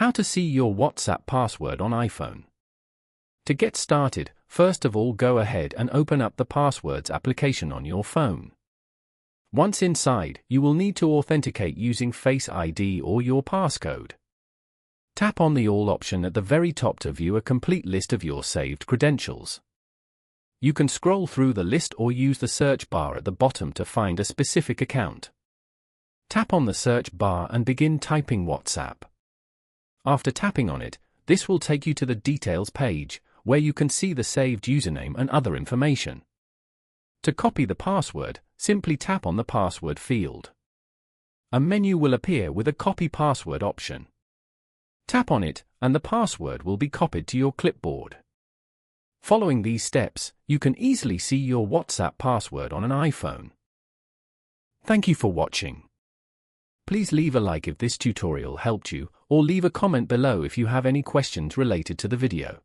How to see your WhatsApp password on iPhone. To get started, first of all go ahead and open up the Passwords application on your phone. Once inside, you will need to authenticate using Face ID or your passcode. Tap on the All option at the very top to view a complete list of your saved credentials. You can scroll through the list or use the search bar at the bottom to find a specific account. Tap on the search bar and begin typing WhatsApp. After tapping on it, this will take you to the Details page, where you can see the saved username and other information. To copy the password, simply tap on the Password field. A menu will appear with a Copy Password option. Tap on it, and the password will be copied to your clipboard. Following these steps, you can easily see your WhatsApp password on an iPhone. Thank you for watching. Please leave a like if this tutorial helped you, or leave a comment below if you have any questions related to the video.